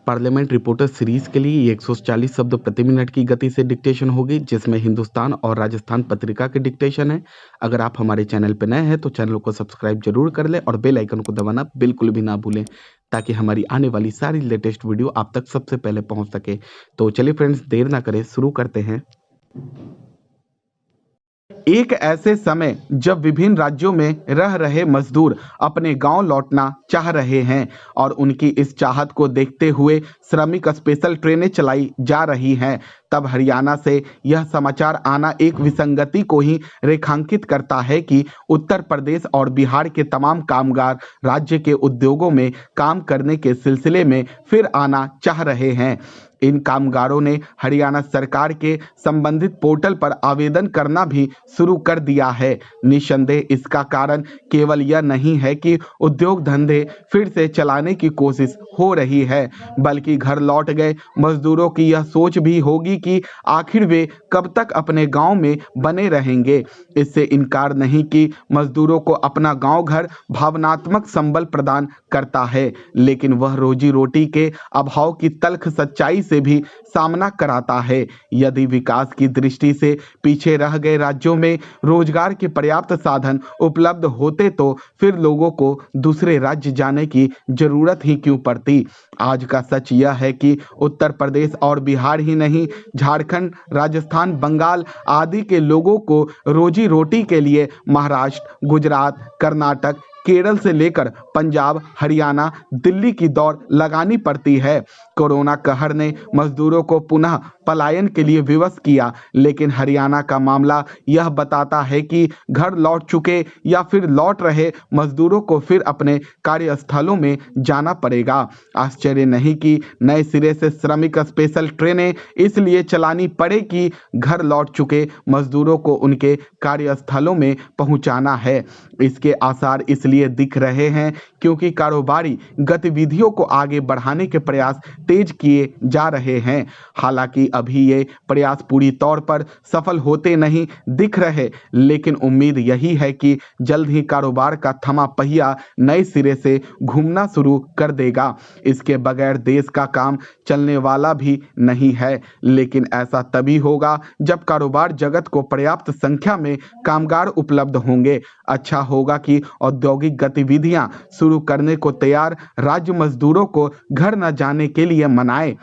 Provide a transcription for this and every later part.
Parliament reporter series के लिए 140 शब्द प्रति मिनट की गति से डिक्टेशन होगी, जिसमें हिंदुस्तान और राजस्थान पत्रिका के डिक्टेशन है। अगर आप हमारे चैनल पर नए हैं तो चैनल को सब्सक्राइब जरूर कर लें और बेल आइकन को दबाना बिल्कुल भी ना भूलें, ताकि हमारी आने वाली सारी लेटेस्ट वीडियो आप तक सबसे पहले पहुंच सके। तो चलिए फ्रेंड्स, देर ना करें, शुरू करते हैं। एक ऐसे समय जब विभिन्न राज्यों में रह रहे मजदूर अपने गांव लौटना चाह रहे हैं और उनकी इस चाहत को देखते हुए श्रमिक स्पेशल ट्रेनें चलाई जा रही हैं, तब हरियाणा से यह समाचार आना एक विसंगति को ही रेखांकित करता है कि उत्तर प्रदेश और बिहार के तमाम कामगार राज्य के उद्योगों में काम करने के सिलसिले में फिर आना चाह रहे हैं। इन कामगारों ने हरियाणा सरकार के संबंधित पोर्टल पर आवेदन करना भी शुरू कर दिया है। निस्संदेह इसका कारण केवल यह नहीं है कि उद्योग धंधे फिर से चलाने की कोशिश हो रही है, बल्कि घर लौट गए मजदूरों की यह सोच भी होगी कि आखिर वे कब तक अपने गांव में बने रहेंगे। इससे इनकार नहीं कि मजदूरों को अपना गांव घर भावनात्मक संबल प्रदान करता है, लेकिन वह रोजी रोटी के अभाव की तल्ख सच्चाई से भी सामना कराता है। यदि विकास की दृष्टि से पीछे रह गए राज्यों में रोजगार के पर्याप्त साधन उपलब्ध होते तो फिर लोगों को दूसरे राज्य जाने की जरूरत ही क्यों पड़ती। आज का सच यह है कि उत्तर प्रदेश और बिहार ही नहीं, झारखंड, राजस्थान, बंगाल आदि के लोगों को रोजी रोटी के लिए महाराष्ट्र, गुजरात, कर्नाटक, केरल से लेकर पंजाब, हरियाणा, दिल्ली की दौड़ लगानी पड़ती है। कोरोना कहर ने मजदूरों को पुनः पलायन के लिए विवश किया, लेकिन हरियाणा का मामला यह बताता है कि घर लौट चुके या फिर लौट रहे मजदूरों को फिर अपने कार्यस्थलों में जाना पड़ेगा। आश्चर्य नहीं कि नए सिरे से श्रमिक स्पेशल ट्रेनें इसलिए चलानी पड़े कि घर लौट चुके मजदूरों को उनके कार्यस्थलों में पहुंचाना है। इसके आसार इसलिए दिख रहे हैं क्योंकि कारोबारी गतिविधियों को आगे बढ़ाने के प्रयास तेज किए जा रहे हैं। हालांकि अभी ये प्रयास पूरी तौर पर सफल होते नहीं दिख रहे, लेकिन उम्मीद यही है कि जल्द ही कारोबार का थमा पहिया नए सिरे से घूमना शुरू कर देगा। इसके बगैर देश का काम चलने वाला भी नहीं है, लेकिन ऐसा तभी होगा जब कारोबार जगत को पर्याप्त संख्या में कामगार उपलब्ध होंगे। अच्छा होगा कि औद्योगिक गतिविधियां शुरू करने को तैयार राज्य मजदूरों को घर न जाने के लिए मनाए।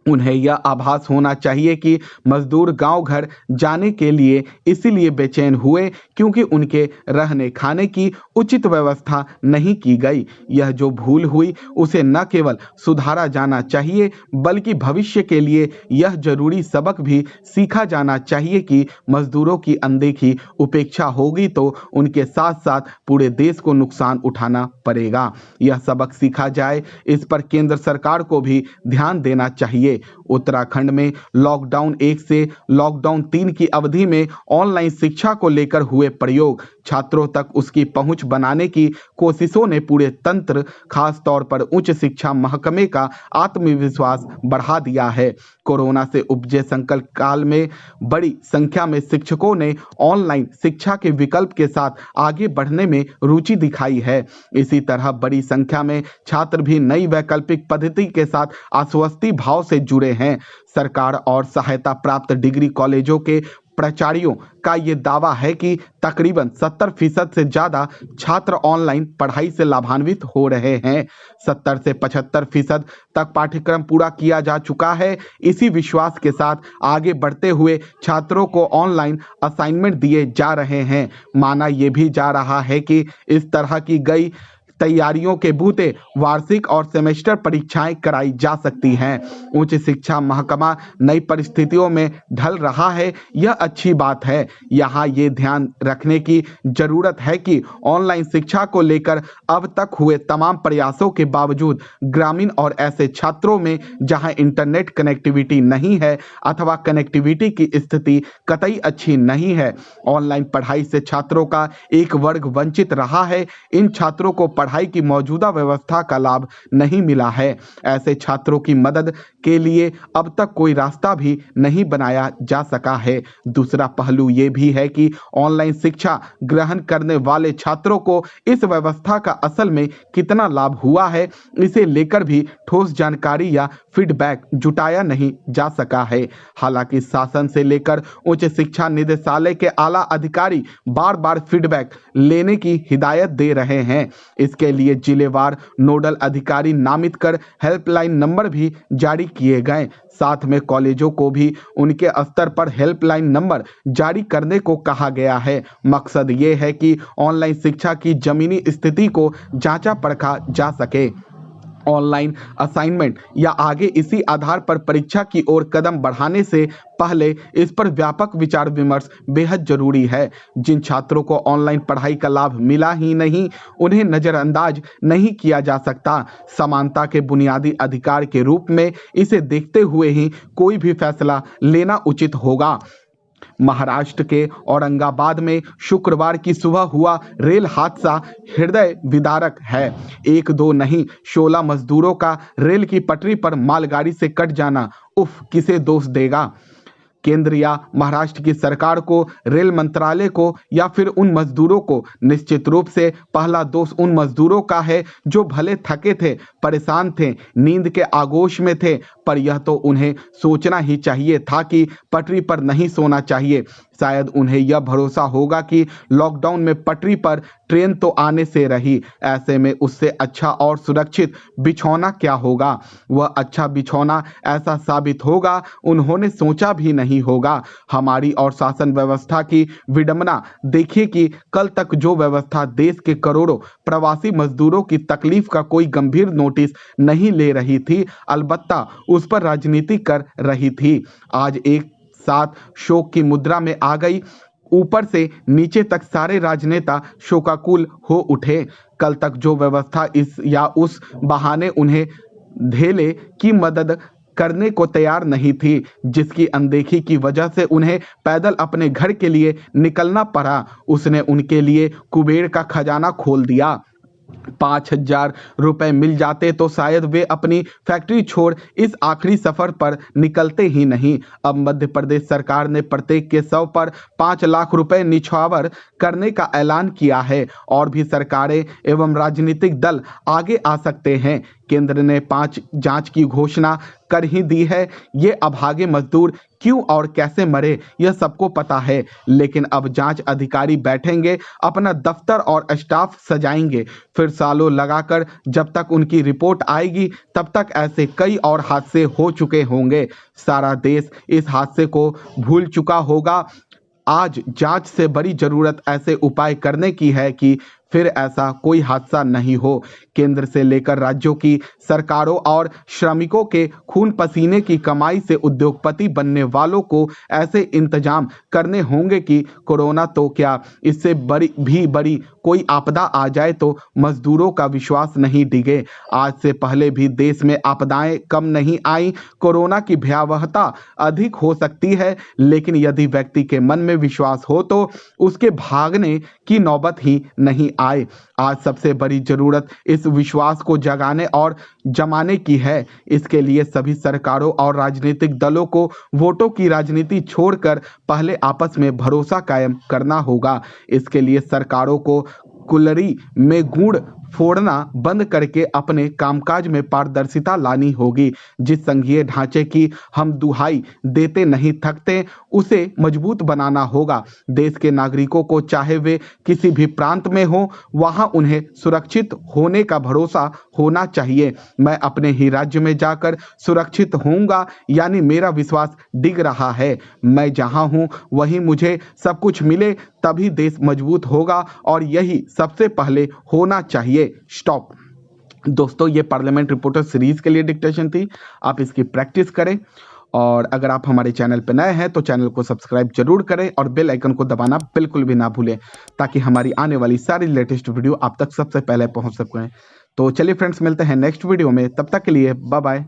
उन्हें यह आभास होना चाहिए कि मजदूर गांव घर जाने के लिए इसीलिए बेचैन हुए क्योंकि उनके रहने खाने की उचित व्यवस्था नहीं की गई। यह जो भूल हुई उसे न केवल सुधारा जाना चाहिए, बल्कि भविष्य के लिए यह जरूरी सबक भी सीखा जाना चाहिए कि मजदूरों की अनदेखी उपेक्षा होगी तो उनके साथ साथ पूरे देश को नुकसान उठाना पड़ेगा। यह सबक सीखा जाए, इस पर केंद्र सरकार को भी ध्यान देना चाहिए। उत्तराखंड में लॉकडाउन 1 से लॉकडाउन 3 की अवधि में ऑनलाइन शिक्षा को लेकर हुए प्रयोग, छात्रों तक उसकी पहुंच बनाने की कोशिशों ने पूरे तंत्र, खास तौर पर उच्च शिक्षा महकमे का आत्मविश्वास बढ़ा दिया है। कोरोना से उपजे संकट काल में बड़ी संख्या में शिक्षकों ने ऑनलाइन शिक्षा के विकल्प के साथ आगे बढ़ने में रुचि दिखाई है। इसी तरह बड़ी संख्या में छात्र भी नई वैकल्पिक पद्धति के साथ आश्वस्ति भाव से जुड़े हैं। सरकार और सहायता प्राप्त डिग्री कॉलेजों के प्राचार्यों का ये दावा है कि तकरीबन 70% से ज़्यादा छात्र ऑनलाइन पढ़ाई से लाभान्वित हो रहे हैं। 70 से 75% तक पाठ्यक्रम पूरा किया जा चुका है। इसी विश्वास के साथ आगे बढ़ते हुए छात्रों को ऑनलाइन असाइनमेंट दिए जा रहे हैं। माना यह भी जा रहा है कि इस तरह की गई तैयारियों के बूते वार्षिक और सेमेस्टर परीक्षाएं कराई जा सकती हैं। उच्च शिक्षा महकमा नई परिस्थितियों में ढल रहा है, यह अच्छी बात है। यहाँ ये ध्यान रखने की जरूरत है कि ऑनलाइन शिक्षा को लेकर अब तक हुए तमाम प्रयासों के बावजूद ग्रामीण और ऐसे छात्रों में जहां इंटरनेट कनेक्टिविटी नहीं है अथवा कनेक्टिविटी की स्थिति कतई अच्छी नहीं है, ऑनलाइन पढ़ाई से छात्रों का एक वर्ग वंचित रहा है। इन छात्रों को पढ़ाई की मौजूदा व्यवस्था का लाभ नहीं मिला है। ऐसे छात्रों की मदद के लिए अब तक कोई रास्ता भी नहीं बनाया जा सका है। दूसरा पहलू ये भी है कि ऑनलाइन शिक्षा ग्रहण करने वाले छात्रों को इस व्यवस्था का असल में कितना लाभ हुआ है, इसे लेकर भी ठोस जानकारी या फीडबैक जुटाया नहीं जा सका है। हालांकि शासन से लेकर उच्च शिक्षा निदेशालय के आला अधिकारी बार बार फीडबैक लेने की हिदायत दे रहे हैं। इसके लिए जिलेवार नोडल अधिकारी नामित कर हेल्पलाइन नंबर भी जारी किए गए। साथ में कॉलेजों को भी उनके स्तर पर हेल्पलाइन नंबर जारी करने को कहा गया है। मकसद ये है कि ऑनलाइन शिक्षा की जमीनी स्थिति को जांचा परखा जा सके। ऑनलाइन असाइनमेंट या आगे इसी आधार पर परीक्षा की ओर कदम बढ़ाने से पहले इस पर व्यापक विचार विमर्श बेहद जरूरी है। जिन छात्रों को ऑनलाइन पढ़ाई का लाभ मिला ही नहीं, उन्हें नज़रअंदाज नहीं किया जा सकता। समानता के बुनियादी अधिकार के रूप में इसे देखते हुए ही कोई भी फैसला लेना उचित होगा। महाराष्ट्र के औरंगाबाद में शुक्रवार की सुबह हुआ रेल हादसा हृदय विदारक है। एक दो नहीं, 16 मजदूरों का रेल की पटरी पर मालगाड़ी से कट जाना, उफ, किसे दोष देगा? केंद्र या महाराष्ट्र की सरकार को, रेल मंत्रालय को, या फिर उन मजदूरों को? निश्चित रूप से पहला दोष उन मजदूरों का है जो भले थके थे, परेशान थे, नींद के आगोश में थे, पर यह तो उन्हें सोचना ही चाहिए था कि पटरी पर नहीं सोना चाहिए। शायद उन्हें यह भरोसा होगा कि लॉकडाउन में पटरी पर ट्रेन तो आने से रही, ऐसे में उससे अच्छा और सुरक्षित बिछौना क्या होगा? वह अच्छा बिछौना ऐसा साबित होगा उन्होंने सोचा भी नहीं होगा। हमारी और शासन व्यवस्था की विडंबना देखिए कि कल तक जो व्यवस्था देश के करोड़ों प्रवासी मजदूरों की तकलीफ का कोई गंभीर नोटिस नहीं ले रही थी, अलबत्ता उस पर राजनीति कर रही थी, आज एक साथ शोक की मुद्रा में आ गई। ऊपर से नीचे तक सारे राजनेता शोकाकुल हो उठे। कल तक जो व्यवस्था इस या उस बहाने उन्हें धेले की मदद करने को तैयार नहीं थी, जिसकी अनदेखी की वजह से उन्हें पैदल अपने घर के लिए निकलना पड़ा, उसने उनके लिए कुबेर का खजाना खोल दिया। 5,000 रुपए मिल जाते तो शायद वे अपनी फैक्ट्री छोड़ इस आखिरी सफर पर निकलते ही नहीं। अब मध्य प्रदेश सरकार ने प्रत्येक के 100 पर 5 लाख रुपए निछावर करने का ऐलान किया है। और भी सरकारें एवं राजनीतिक दल आगे आ सकते हैं। केंद्र ने 5 जांच की घोषणा कर ही दी है। ये अभागे मजदूर क्यों और कैसे मरे यह सबको पता है, लेकिन अब जांच अधिकारी बैठेंगे, अपना दफ्तर और स्टाफ सजाएंगे, फिर सालों लगाकर जब तक उनकी रिपोर्ट आएगी तब तक ऐसे कई और हादसे हो चुके होंगे। सारा देश इस हादसे को भूल चुका होगा। आज जांच से बड़ी जरूरत ऐसे उपाय करने की है कि फिर ऐसा कोई हादसा नहीं हो। केंद्र से लेकर राज्यों की सरकारों और श्रमिकों के खून पसीने की कमाई से उद्योगपति बनने वालों को ऐसे इंतजाम करने होंगे कि कोरोना तो क्या, इससे बड़ी कोई आपदा आ जाए तो मजदूरों का विश्वास नहीं डिगे। आज से पहले भी देश में आपदाएं कम नहीं आई। कोरोना की भयावहता अधिक हो सकती है, लेकिन यदि व्यक्ति के मन में विश्वास हो तो उसके भागने की नौबत ही नहीं आए। आज सबसे बड़ी जरूरत इस विश्वास को जगाने और जमाने की है। इसके लिए सभी सरकारों और राजनीतिक दलों को वोटों की राजनीति छोड़कर पहले आपस में भरोसा कायम करना होगा। इसके लिए सरकारों को कुल्लड़ी में गुड़ फोड़ना बंद करके अपने कामकाज में पारदर्शिता लानी होगी। जिस संघीय ढांचे की हम दुहाई देते नहीं थकते, उसे मजबूत बनाना होगा। देश के नागरिकों को चाहे वे किसी भी प्रांत में हो, वहां उन्हें सुरक्षित होने का भरोसा होना चाहिए। मैं अपने ही राज्य में जाकर सुरक्षित होऊंगा, यानी मेरा विश्वास डिग रहा है। मैं जहां हूं वहीं मुझे सब कुछ मिले, तभी देश मजबूत होगा और यही सबसे पहले होना चाहिए। स्टॉप। दोस्तों, ये पार्लियामेंट रिपोर्टर सीरीज के लिए डिक्टेशन थी। आप इसकी प्रैक्टिस करें और अगर आप हमारे चैनल पर नए हैं तो चैनल को सब्सक्राइब जरूर करें और बेल आइकन को दबाना बिल्कुल भी ना भूलें, ताकि हमारी आने वाली सारी लेटेस्ट वीडियो आप तक सबसे पहले पहुंच सकें। तो चलिए फ्रेंड्स, मिलते हैं नेक्स्ट वीडियो में। तब तक के लिए बाय बाय।